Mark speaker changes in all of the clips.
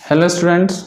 Speaker 1: Hello students,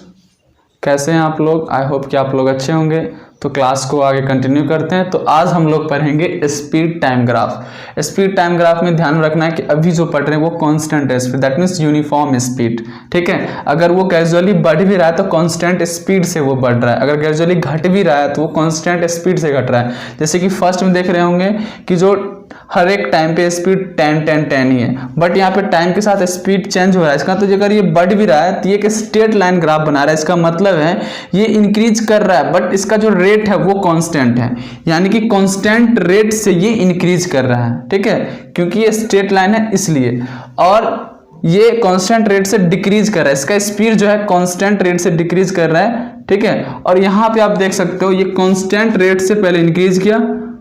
Speaker 1: कैसे हैं आप लोग। आई होप कि आप लोग अच्छे होंगे। तो क्लास को आगे कंटिन्यू करते हैं। तो आज हम लोग पढ़ेंगे speed time graph. Speed time graph में ध्यान रखना है कि अभी जो पढ़ रहे हैं वो कांस्टेंट है speed, that means uniform speed. ठीक है, अगर वो ग्रेजुअली बढ़ भी रहा है तो कांस्टेंट स्पीड से वो बढ़ रहा है, अगर ग्रेजुअली घट भी रहा है तो वो कांस्टेंट स्पीड से घट रहा है। जैसे कि फर्स्ट में देख रहे होंगे कि जो हर एक टाइम पे स्पीड 10 ही है, बट यहाँ पे टाइम के साथ स्पीड चेंज हो रहा है इसका। तो अगर ये बढ़ भी रहा है तो ये एक स्ट्रेट लाइन ग्राफ बना रहा है, इसका मतलब है ये इंक्रीज कर रहा है, बट इसका जो रेट है वो कांस्टेंट है, यानी कि कांस्टेंट रेट से ये इंक्रीज कर रहा है। ठीक है, क्योंकि ये स्ट्रेट लाइन है इसलिए, और ये कांस्टेंट रेट से डिक्रीज कर रहा है, इसका स्पीड जो है कांस्टेंट रेट से डिक्रीज कर रहा है। ठीक है, और यहाँ पे आप देख सकते हो ये कांस्टेंट रेट से पहले इंक्रीज किया,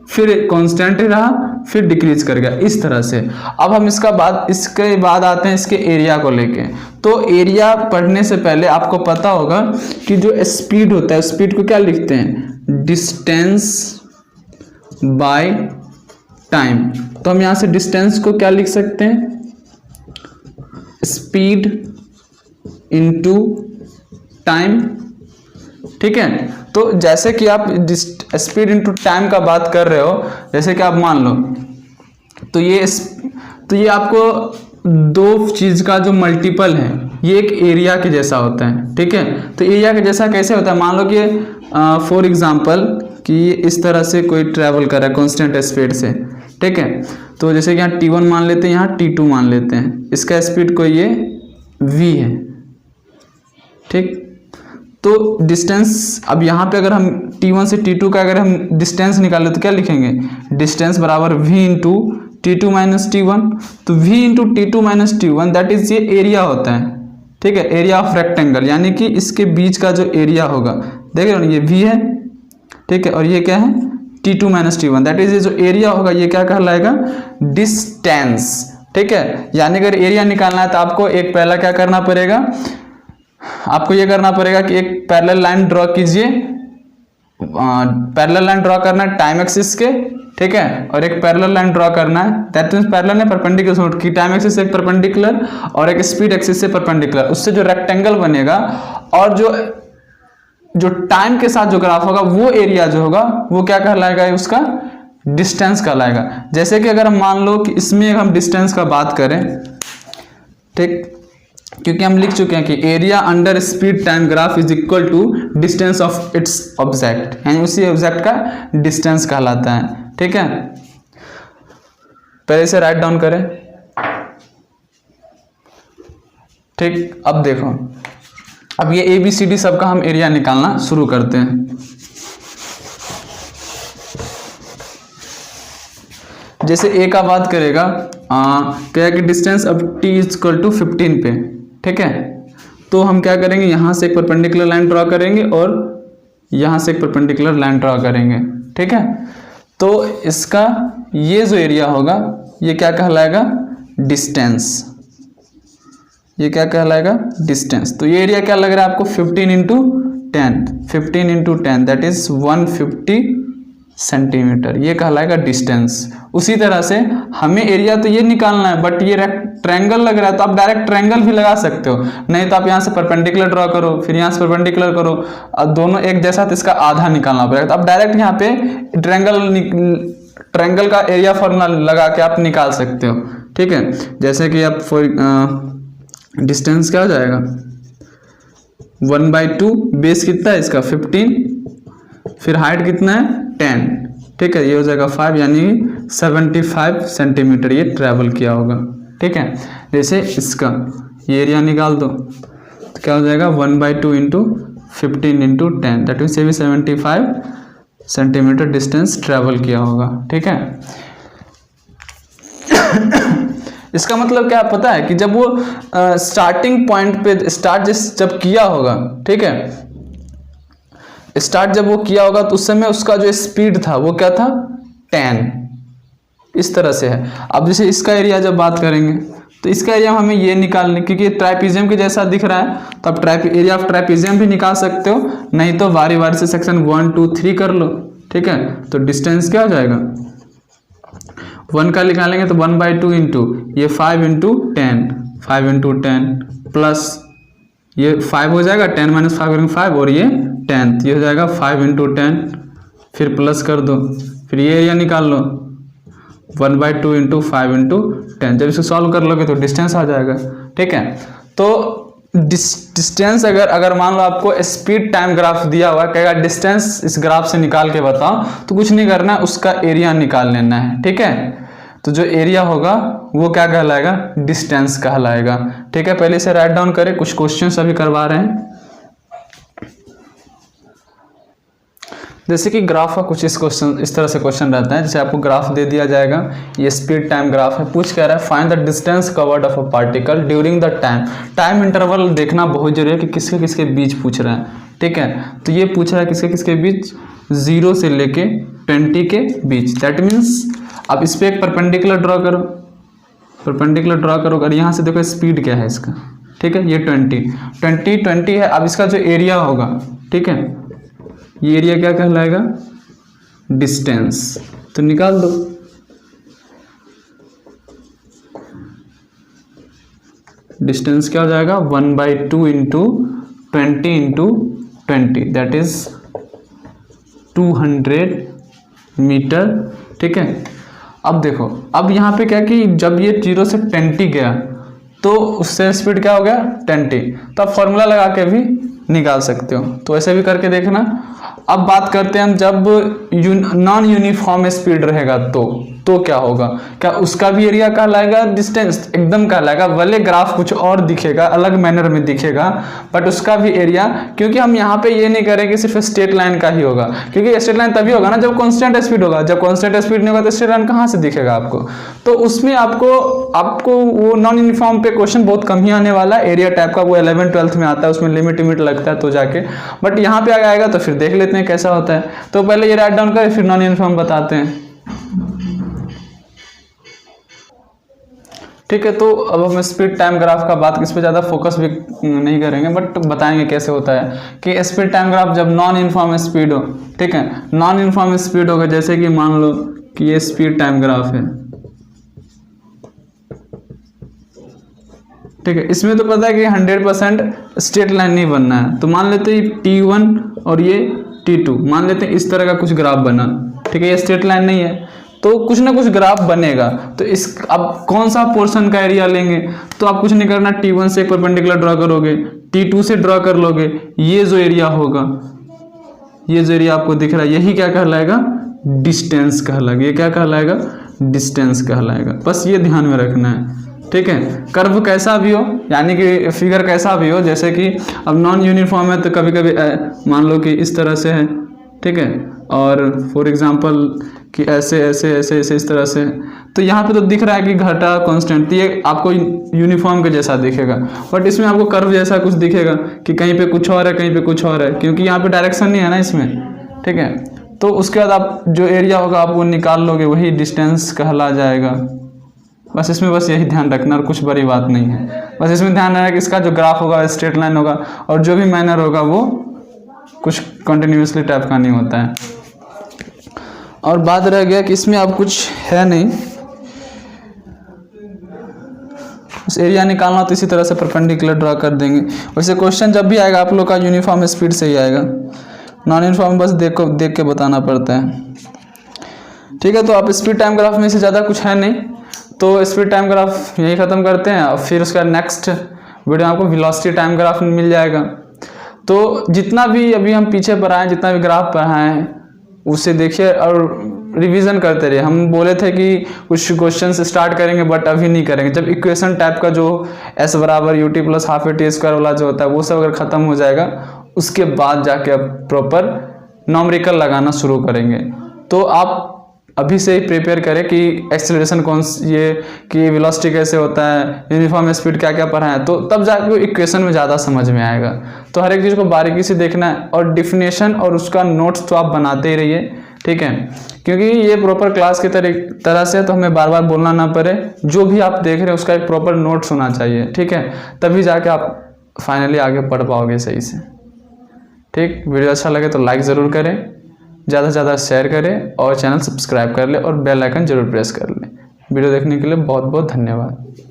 Speaker 1: फिर कांस्टेंट ही रहा, फिर डिक्रीज कर गया, इस तरह से। अब हम इसके बाद आते हैं इसके एरिया को लेके। तो एरिया पढ़ने से पहले आपको पता होगा कि जो स्पीड होता है, स्पीड को क्या लिखते हैं, डिस्टेंस बाय टाइम। तो हम यहां से डिस्टेंस को क्या लिख सकते हैं, स्पीड इनटू टाइम। ठीक है, तो जैसे कि आप स्पीड इनटू टाइम का बात कर रहे हो, जैसे कि आप मान लो तो ये आपको दो चीज का जो मल्टीपल है ये एक एरिया के जैसा होता है। ठीक है, तो एरिया के जैसा कैसे होता है, मान लो कि फॉर एग्जांपल कि ये इस तरह से कोई ट्रैवल कर रहा है कांस्टेंट स्पीड से। ठीक है, तो जैसे कि यहाँ T1 मान लेते हैं, यहाँ T2 मान लेते हैं, इसका स्पीड को ये V है। ठीक, तो डिस्टेंस, अब यहाँ पे अगर हम T1 से T2 का अगर हम डिस्टेंस निकालें तो क्या लिखेंगे, डिस्टेंस बराबर V into T2 minus T1। तो V into T2 minus T1 that is ये एरिया होता है। ठीक है, एरिया ऑफ रेक्टेंगल, यानी कि इसके बीच का जो एरिया होगा, देख रहे हो ये V है। ठीक है, और ये क्या है, T2 minus T1 that is ये जो एरिया होगा ये क्या कहलाएगा, डिस्टेंस। ठीक है, यानी अगर एरिया निकालना है तो आपको एक पहला क्या करना पड़ेगा, आपको ये करना पड़ेगा कि एक पैरेलल लाइन ड्रॉ कीजिए। पैरेलल लाइन ड्रॉ करना है टाइम एक्सिस के। ठीक है, और एक पैरेलल लाइन ड्रॉ करना है, दैट मींस पैरेलल है परपेंडिकुलर की टाइम एक्सिस से एक परपेंडिकुलर और एक स्पीड एक्सिस से परपेंडिकुलर, उससे जो रेक्टेंगल बनेगा और जो टाइम के साथ जो ग्राफ होगा वो एरिया जो होगा वो क्या कहलाएगा, उसका डिस्टेंस कहलाएगा। जैसे कि अगर हम मान लो कि इसमें हम डिस्टेंस का बात करें, ठीक, क्योंकि हम लिख चुके हैं कि area under speed time graph is equal to distance of its object, यानी उसी ऑब्जेक्ट का डिस्टेंस कहलाता है। ठीक है, पहले से राइट डाउन करें। ठीक, अब देखो, अब ये ABCD सबका हम एरिया निकालना शुरू करते हैं। जैसे A का बात करेगा, क्या है कि डिस्टेंस अब T इज इक्वल टू 15 पे। ठीक है, तो हम क्या करेंगे, यहां से एक परपेंडिकुलर लाइन ड्रॉ करेंगे और यहां से एक परपेंडिकुलर लाइन ड्रॉ करेंगे। ठीक है, तो इसका ये जो एरिया होगा ये क्या कहलाएगा, डिस्टेंस। ये क्या कहलाएगा, डिस्टेंस। तो ये एरिया क्या लग रहा है आपको, 15 इंटू 10 दैट इज 150 सेंटीमीटर, ये कहलाएगा डिस्टेंस। उसी तरह से हमें एरिया तो ये निकालना है, बट ये ट्रायंगल लग रहा है तो आप डायरेक्ट ट्रायंगल भी लगा सकते हो, नहीं तो आप यहाँ से परपेंडिकुलर ड्रॉ करो, फिर यहाँ से परपेंडिकुलर करो, और दोनों एक जैसा, तो इसका आधा निकालना पड़ेगा। तो आप डायरेक्ट यहाँ पे ट्रायंगल का एरिया फॉर्मूला लगा के आप निकाल सकते हो। ठीक है, जैसे कि आप डिस्टेंस क्या हो जाएगा, 1/2, बेस कितना है इसका 15, फिर हाइट कितना है 10। ठीक है, ये हो जाएगा 5, यानी 75 सेंटीमीटर ये ट्रैवल किया होगा। ठीक है, जैसे इसका ये एरिया निकाल दो तो क्या हो जाएगा, 1/2 into 15 into 10 that means 75 centimetre distance travel किया होगा। ठीक है, इसका मतलब क्या पता है कि जब वो स्टार्टिंग पॉइंट पे स्टार्ट जब किया होगा, ठीक है, स्टार्ट जब वो किया होगा तो उस समय उसका जो स्पीड था वो क्या था, 10, इस तरह से है। अब जैसे इसका एरिया जब बात करेंगे तो इसका एरिया हमें ये निकालने, क्योंकि ट्राइपीजियम के जैसा दिख रहा है तो आप एरिया ऑफ ट्राइपीजियम भी निकाल सकते हो, नहीं तो बारी बारी से सेक्शन 1 2 3 कर लो। ठीक है, तो डिस्टेंस क्या हो जाएगा, 1 का निकालेंगे तो 1/2 इंटू ये 5 इंटू 10 प्लस ये 5 हो जाएगा, 10 - 5 करेंगे 5, और ये 10, ये हो जाएगा 5 × 10, फिर प्लस कर दो, फिर ये एरिया निकाल लो 1/2 × 5 × 10। जब इसको सॉल्व कर लोगे तो डिस्टेंस आ जाएगा। ठीक है, तो डिस्टेंस अगर मान लो आपको स्पीड टाइम ग्राफ दिया हुआ है, कहेगा डिस्टेंस इस ग्राफ से निकाल के बताओ, तो कुछ नहीं करना है, उसका एरिया निकाल लेना है। ठीक है, तो जो एरिया होगा वो क्या कहलाएगा, डिस्टेंस कहलाएगा। ठीक है, पहले से राइट डाउन करें, कुछ क्वेश्चन अभी करवा रहे हैं। जैसे कि ग्राफ का कुछ इस तरह से क्वेश्चन रहता है, जैसे आपको ग्राफ दे दिया जाएगा, ये स्पीड टाइम ग्राफ है, पूछ कह रहा है find the distance covered of a particle during the time interval देखना बहुत जरूरी है कि किसके किसके बीच पूछ रहा है। ठीक है, तो ये पूछ रहा है किसके किसके बीच, 0 से लेके 20 के बीच। दैट मीन्स अब इस पर एक परपेंडिकुलर ड्रॉ करो, परपेंडिकुलर ड्रॉ करो, और यहाँ से देखो स्पीड क्या है इसका। ठीक है, ये 20 है। अब इसका जो एरिया होगा, ठीक है, ये एरिया क्या कहलाएगा, डिस्टेंस। तो निकाल दो, डिस्टेंस क्या हो जाएगा, 1/2 × 20 × 20, दैट इज 200 मीटर। ठीक है, अब देखो, अब यहाँ पे क्या कि जब ये 0 से 20 गया तो उससे स्पीड क्या हो गया, 20। तो आप फॉर्मूला लगा के भी निकाल सकते हो, तो ऐसे भी करके देखना। अब बात करते हैं हम, जब नॉन यूनिफॉर्म स्पीड रहेगा तो क्या होगा, क्या उसका भी एरिया कहलाएगा, डिस्टेंस एकदम कहलाएगा, भले ग्राफ कुछ और दिखेगा, अलग मैनर में दिखेगा, बट उसका भी एरिया, क्योंकि हम यहाँ पे ये नहीं करेंगे सिर्फ स्ट्रेट लाइन का ही होगा, क्योंकि स्ट्रेट लाइन तभी होगा ना जब कांस्टेंट स्पीड होगा, जब कांस्टेंट स्पीड नहीं होगा तो स्ट्रेट लाइन कहाँ से दिखेगा आपको। तो उसमें आपको वो नॉन यूनिफॉर्म पे क्वेश्चन बहुत कम ही आने वाला है, एरिया टाइप का वो 11th-12th में आता है, उसमें लिमिट लगता है तो जाके, बट यहाँ पे आएगा तो फिर देख लेते हैं कैसा होता है। तो पहले ये राइट डाउन करें, फिर नॉन यूनिफॉर्म बताते हैं। ठीक है, तो अब हम स्पीड टाइम ग्राफ का बात, इस पर ज़्यादा फोकस भी नहीं करेंगे, बट बताएंगे कैसे होता है कि स्पीड टाइम ग्राफ जब नॉन यूनिफॉर्म स्पीड हो। ठीक है, नॉन यूनिफॉर्म स्पीड होगा, जैसे कि मान लो कि ये स्पीड टाइम ग्राफ है। ठीक है, इसमें तो पता है कि 100% स्ट्रेट लाइन नहीं बनना है, तो मान लेते हैं T1 और ये T2, मान लेते हैं इस तरह का कुछ ग्राफ बना। ठीक है, ये स्ट्रेट लाइन नहीं है, तो कुछ ना कुछ ग्राफ बनेगा। तो इस अब कौन सा पोर्शन का एरिया लेंगे, तो आप कुछ नहीं करना, T1 से एक परपेंडिकुलर ड्रॉ करोगे, T2 से ड्रॉ कर लोगे, ये जो एरिया होगा, ये जो एरिया आपको दिख रहा है, यही क्या कहलाएगा, डिस्टेंस कहलाएगा। ये क्या कहलाएगा, डिस्टेंस कहलाएगा। बस ये ध्यान में रखना है। ठीक है, कर्व कैसा भी हो, यानी कि फिगर कैसा भी हो, जैसे कि अब नॉन यूनिफॉर्म है तो कभी कभी मान लो कि इस तरह से है। ठीक है, और फॉर एग्जांपल कि ऐसे ऐसे ऐसे ऐसे इस तरह से, तो यहाँ पे तो दिख रहा है कि घटा कांस्टेंट, ये आपको यूनिफॉर्म के जैसा दिखेगा, बट इसमें आपको कर्व जैसा कुछ दिखेगा कि कहीं पे कुछ और है, कहीं पे कुछ और है, क्योंकि यहाँ पे डायरेक्शन नहीं है ना इसमें। ठीक है, तो उसके बाद आप जो एरिया होगा आप वो निकाल लोगे, वही डिस्टेंस कहला जाएगा। बस इसमें बस यही ध्यान रखना, और कुछ बड़ी बात नहीं है। बस इसमें ध्यान रखना कि इसका जो ग्राफ होगा स्ट्रेट लाइन होगा, और जो भी मैनर होगा वो कुछ कंटिन्यूसली टाइप का नहीं होता है। और बात रह गया कि इसमें अब कुछ है नहीं, उस एरिया निकालना तो इसी तरह से परपेंडिकुलर ड्रॉ कर देंगे। वैसे क्वेश्चन जब भी आएगा आप लोग का यूनिफॉर्म स्पीड से ही आएगा, नॉन यूनिफॉर्म बस देख के बताना पड़ता है। ठीक है, तो आप स्पीड टाइम ग्राफ में से ज़्यादा कुछ है नहीं, तो स्पीड टाइम ग्राफ यही ख़त्म करते हैं। और फिर उसका नेक्स्ट वीडियो आपको वेलोसिटी टाइम ग्राफ मिल जाएगा। तो जितना भी अभी हम पीछे पढ़ाएं, जितना भी ग्राफ पढ़ाएं हैं उसे देखिए और रिवीजन करते रहिए। हम बोले थे कि कुछ क्वेश्चन स्टार्ट करेंगे बट अभी नहीं करेंगे। जब इक्वेशन टाइप का जो s = ut + ½ at² वाला जो होता है वो सब अगर ख़त्म हो जाएगा, उसके बाद जाके अब प्रॉपर नॉमरिकल लगाना शुरू करेंगे। तो आप अभी से ही प्रिपेयर करें कि एक्सेलरेशन कौन, ये कि वेलोसिटी कैसे होता है, यूनिफॉर्म स्पीड क्या क्या पढ़ा है, तो तब जाके इक्वेशन में ज़्यादा समझ में आएगा। तो हर एक चीज़ को बारीकी से देखना है, और डिफिनेशन और उसका नोट्स तो आप बनाते ही रहिए। ठीक है, क्योंकि ये प्रॉपर क्लास की तरह से, तो हमें बार बार बोलना ना पड़े। जो भी आप देख रहे हैं उसका एक प्रॉपर नोट्स होना चाहिए। ठीक है, तभी जाके आप फाइनली आगे पढ़ पाओगे सही से। ठीक, वीडियो अच्छा लगे तो लाइक ज़रूर करें, ज़्यादा से ज़्यादा शेयर करें, और चैनल सब्सक्राइब कर ले, और बेल आइकन जरूर प्रेस कर लें। वीडियो देखने के लिए बहुत बहुत धन्यवाद।